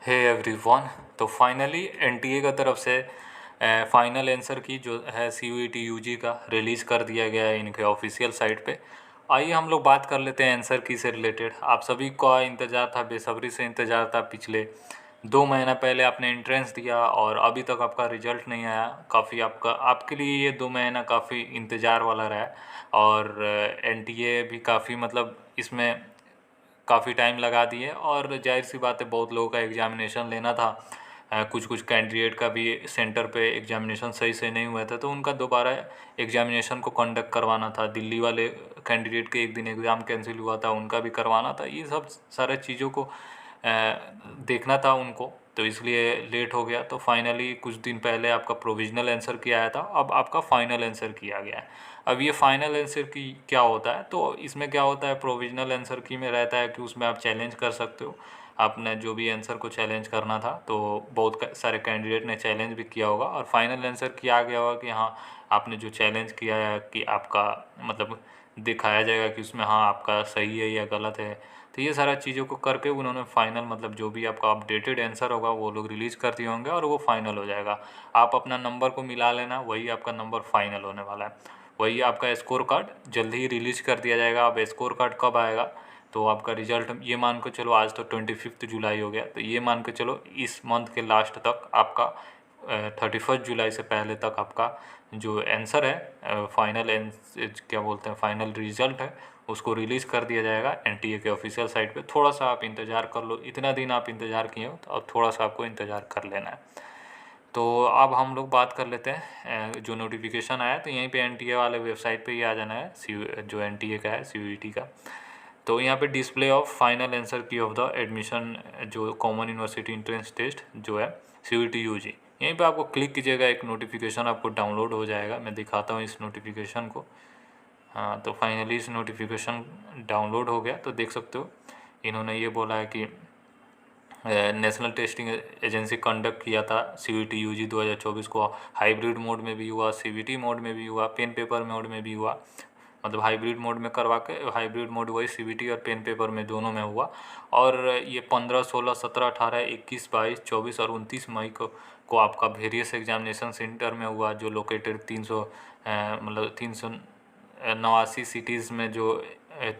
हे everyone. तो finally NTA का तरफ से फाइनल आंसर की जो है सीयूईटी यूजी का रिलीज़ कर दिया गया है इनके ऑफिशियल साइट पे। आइए हम लोग बात कर लेते हैं आंसर की से रिलेटेड। आप सभी का इंतज़ार था, बेसब्री से इंतज़ार था। पिछले 2 महीना पहले आपने एंट्रेंस दिया और अभी तक आपका रिजल्ट नहीं आया। काफ़ी आपके लिए ये 2 महीना काफ़ी इंतज़ार वाला रहा है। और एनटीए भी काफ़ी मतलब इसमें काफ़ी टाइम लगा दिए और जाहिर सी बात है बहुत लोगों का एग्जामिनेशन लेना था। कुछ कुछ कैंडिडेट का भी सेंटर पे एग्जामिनेशन सही से नहीं हुआ था, तो उनका दोबारा एग्जामिनेशन को कंडक्ट करवाना था। दिल्ली वाले कैंडिडेट के एक दिन एग्ज़ाम कैंसिल हुआ था, उनका भी करवाना था। ये सब सारे चीज़ों को देखना था उनको, तो इसलिए लेट हो गया। तो फाइनली कुछ दिन पहले आपका प्रोविज़नल आंसर की आया था, अब आपका फ़ाइनल आंसर की आ गया है। अब ये फ़ाइनल आंसर की क्या होता है, तो इसमें क्या होता है, प्रोविज़नल आंसर की में रहता है कि उसमें आप चैलेंज कर सकते हो। आपने जो भी आंसर को चैलेंज करना था, तो बहुत सारे कैंडिडेट ने चैलेंज भी किया होगा और फाइनल आंसर की आ गया होगा कि हाँ, आपने जो चैलेंज किया है कि आपका मतलब दिखाया जाएगा कि उसमें हाँ आपका सही है या गलत है। तो ये सारा चीज़ों को करके उन्होंने फाइनल मतलब जो भी आपका अपडेटेड आंसर होगा वो लोग रिलीज़ कर दिए होंगे और वो फाइनल हो जाएगा। आप अपना नंबर को मिला लेना, वही आपका नंबर फाइनल होने वाला है। वही आपका स्कोर कार्ड जल्द ही रिलीज़ कर दिया जाएगा। अब स्कोर कार्ड कब आएगा, तो आपका रिजल्ट ये मान के चलो, आज तो 25 जुलाई हो गया, तो ये मान के चलो इस मंथ के लास्ट तक आपका 31 जुलाई से पहले तक आपका जो आंसर है फाइनल क्या बोलते हैं फाइनल रिजल्ट है, उसको रिलीज़ कर दिया जाएगा एनटीए के ऑफिशियल साइट पे। थोड़ा सा आप इंतज़ार कर लो, इतना दिन आप इंतज़ार किए हो तो अब थोड़ा सा आपको इंतज़ार कर लेना है। तो अब हम लोग बात कर लेते हैं जो नोटिफिकेशन आया, तो यहीं पे एनटीए वाले वेबसाइट पे ही आ जाना है, जो एनटीए का है सीयूईटी का। तो यहाँ पे डिस्प्ले ऑफ फाइनल आंसर की ऑफ द एडमिशन जो कॉमन यूनिवर्सिटी एंट्रेंस टेस्ट जो है सीयूईटी यूजी, यहीं पे आपको क्लिक कीजिएगा, एक नोटिफिकेशन आपको डाउनलोड हो जाएगा। मैं दिखाता हूँ इस नोटिफिकेशन को। हाँ, तो फाइनली इस नोटिफिकेशन डाउनलोड हो गया। तो देख सकते हो इन्होंने ये बोला है कि नेशनल टेस्टिंग एजेंसी कंडक्ट किया था सीयूईटी यूजी 2024 को। हाइब्रिड मोड में भी हुआ, सीवीटी मोड में भी हुआ, पेन पेपर मोड में भी हुआ। मतलब हाइब्रिड मोड में करवा के, हाइब्रिड मोड वही सीवीटी और पेन पेपर में दोनों में हुआ। और ये 15, 16, 17, 18, 21, 22, 24 और 29 मई को आपका वेरियस एग्जामिनेशन सेंटर में हुआ, जो लोकेटेड 300 मतलब 389 सिटीज़ में जो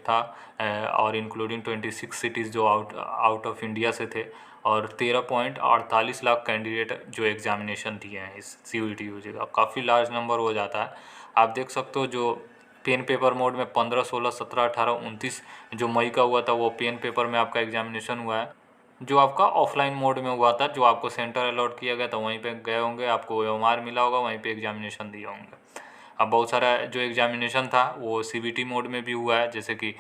था, और इंक्लूडिंग 26 सिटीज़ जो आउट ऑफ इंडिया से थे। और 13.48 लाख कैंडिडेट जो एग्जामिनेशन दिए हैं इस सीयूईटी यूजी का, काफ़ी लार्ज नंबर हो जाता है। आप देख सकते हो जो पेन पेपर मोड में 15, 16, 17, 18, 29 जो मई का हुआ था, वो पेन पेपर में आपका एग्जामिनेशन हुआ है। जो आपका ऑफलाइन मोड में हुआ था, जो आपको सेंटर अलॉट किया गया था वहीं पे गए होंगे, आपको ओएमआर मिला होगा, वहीं पे एग्जामिनेशन दिए होंगे। अब बहुत सारा जो एग्जामिनेशन था वो सीबीटी मोड में भी हुआ है, जैसे कि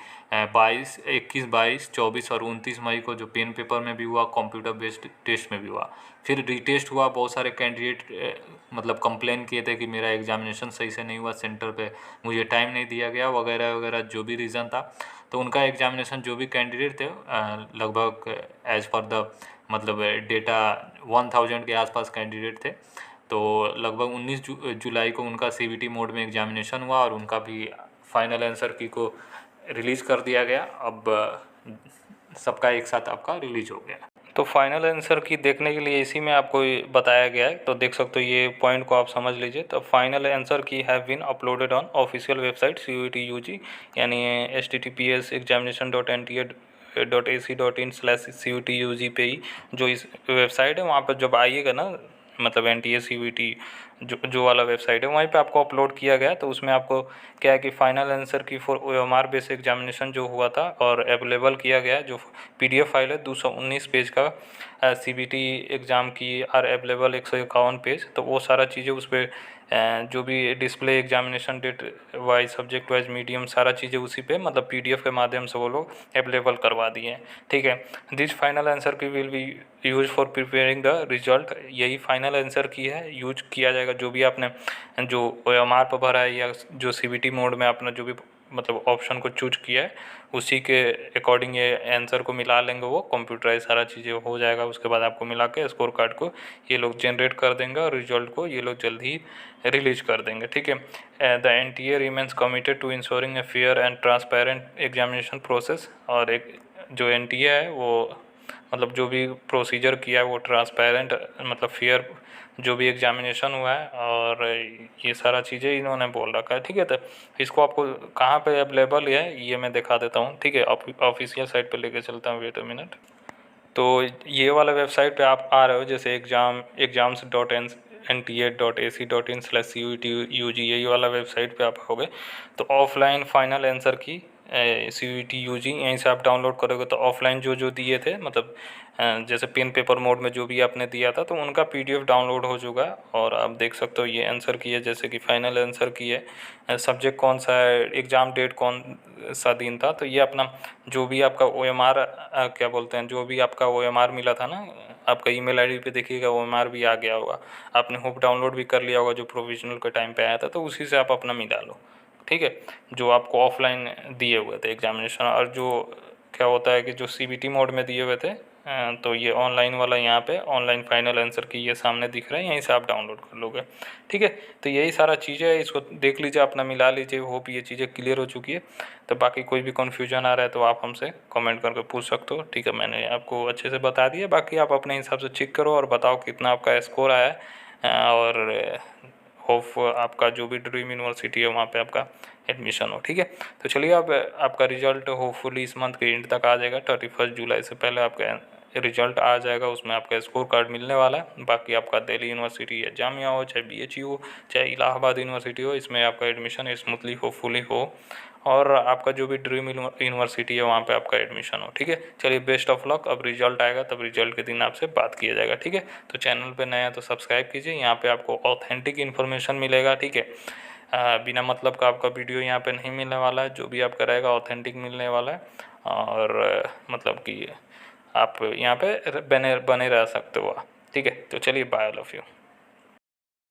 22, 21, 22, 24 और 29 मई को जो पेन पेपर में भी हुआ, कंप्यूटर बेस्ड टेस्ट में भी हुआ। फिर रीटेस्ट हुआ। बहुत सारे कैंडिडेट मतलब कंप्लेन किए थे कि मेरा एग्जामिनेशन सही से नहीं हुआ, सेंटर पे मुझे टाइम नहीं दिया गया, वगैरह वगैरह जो भी रीज़न था। तो उनका एग्जामिनेशन जो भी कैंडिडेट थे लगभग एज़ पर द मतलब डेटा 1000 के आसपास कैंडिडेट थे। तो लगभग 19 जुलाई को उनका सीवीटी मोड में एग्जामिनेशन हुआ और उनका भी फाइनल आंसर की को रिलीज़ कर दिया गया। अब सबका एक साथ आपका रिलीज हो गया। तो फाइनल आंसर की देखने के लिए इसी में आपको बताया गया है, तो देख सकते हो, ये पॉइंट को आप समझ लीजिए। तो final answer key have been uploaded on official website CUET UG, यानी https://examination.nta.ac.in/CUTUG पे ही जो इस वेबसाइट है, वहाँ पर जब आइएगा ना, मतलब एनटीए सीयूईटी जो वाला वेबसाइट है, वहीं पे आपको अपलोड किया गया। तो उसमें आपको क्या है कि फाइनल आंसर की फॉर ओएमआर बेस एग्जामिनेशन जो हुआ था और अवेलेबल किया गया, जो पीडीएफ फाइल है 219 पेज का, CBT exam key are available 151 page. तो वो सारा चीज़ें उस पर जो भी display examination date wise, subject wise, medium, सारा चीज़ें उसी पे मतलब पीडीएफ के माध्यम से वो लोग अवेलेबल करवा दिए हैं। ठीक है, दिस फाइनल आंसर की will be use for preparing the result. यही फाइनल आंसर की है, यूज किया जाएगा जो भी आपने जो ओएमआर पर भरा है या जो सीबीटी मोड में आपने जो भी मतलब ऑप्शन को चूज किया है, उसी के अकॉर्डिंग ये आंसर को मिला लेंगे, वो कंप्यूटराइज सारा चीज़ें हो जाएगा। उसके बाद आपको मिला के स्कोर कार्ड को ये लोग जनरेट कर देंगे और रिजल्ट को ये लोग जल्द ही रिलीज कर देंगे। ठीक है, the NTA remains committed to ensuring a fair and transparent examination process. और एक जो एनटीए है वो मतलब जो भी प्रोसीजर किया है वो ट्रांसपेरेंट, मतलब फेयर जो भी एग्जामिनेशन हुआ है, और ये सारा चीज़ें इन्होंने बोल रखा है। ठीक है, तो इसको आपको कहाँ पे अवेलेबल है ये मैं दिखा देता हूँ। ठीक है, ऑफिशियल साइट पे लेके चलता हूँ, वेट अ मिनट। तो ये वाला वेबसाइट पे आप आ रहे हो, जैसे exams.nta.ac.in/CUET-UG, यही वाला वेबसाइट पे आप आओगे तो ऑफलाइन फाइनल आंसर की CUET-UG यहीं से आप डाउनलोड करोगे तो ऑफलाइन जो जो दिए थे, मतलब जैसे पेन पेपर मोड में जो भी आपने दिया था तो उनका PDF डाउनलोड हो चुका है, और आप देख सकते हो ये आंसर की है, जैसे कि फाइनल आंसर की है, सब्जेक्ट कौन सा है, एग्ज़ाम डेट कौन सा दिन था, तो ये अपना जो भी आपका OMR क्या बोलते हैं, जो भी आपका OMR मिला था ना, आपका ईमेल आईडी पे देखिएगा OMR भी आ गया होगा, आपने होप डाउनलोड भी कर लिया होगा जो प्रोविजनल के टाइम पे आया था, तो उसी से आप अपना मिला लो। ठीक है, जो आपको ऑफलाइन दिए हुए थे एग्जामिनेशन, और जो क्या होता है कि जो CBT मोड में दिए हुए थे, तो ये ऑनलाइन वाला यहाँ पे ऑनलाइन फाइनल आंसर की ये सामने दिख रहा है, यहीं से आप डाउनलोड कर लोगे। ठीक है, तो यही सारा चीज़ें है, इसको देख लीजिए, अपना मिला लीजिए, होप ये चीज़ें क्लियर हो चुकी है। तो बाकी कोई भी कन्फ्यूजन आ रहा है तो आप हमसे कमेंट करके पूछ सकते हो। ठीक है, मैंने आपको अच्छे से बता दिया, बाकी आप अपने हिसाब से चेक करो और बताओ कितना आपका स्कोर आया है, और होप आपका जो भी ड्रीम यूनिवर्सिटी है वहाँ पे आपका एडमिशन हो। ठीक है, तो चलिए, अब आपका रिजल्ट होपफुली इस मंथ के एंड तक आ जाएगा, 31 जुलाई से पहले आपका रिजल्ट आ जाएगा, उसमें आपका स्कोर कार्ड मिलने वाला है। बाकी आपका दिल्ली यूनिवर्सिटी या जामिया हो, चाहे BHU हो, चाहे इलाहाबाद यूनिवर्सिटी हो, इसमें आपका एडमिशन स्मूथली होपफुली हो, और आपका जो भी ड्रीम यूनिवर्सिटी है वहाँ पे आपका एडमिशन हो। ठीक है, चलिए, बेस्ट ऑफ लक। अब रिजल्ट आएगा तब रिजल्ट के दिन आपसे बात किया जाएगा। ठीक है, तो चैनल पे नया तो सब्सक्राइब कीजिए, यहाँ पे आपको ऑथेंटिक इन्फॉर्मेशन मिलेगा। ठीक है, बिना मतलब का आपका वीडियो यहाँ पे नहीं मिलने वाला है, जो भी आपका रहेगा ऑथेंटिक मिलने वाला है, और मतलब कि आप यहाँ पे बने बने रह सकते हो। ठीक है, तो चलिए, बाय, लव यू।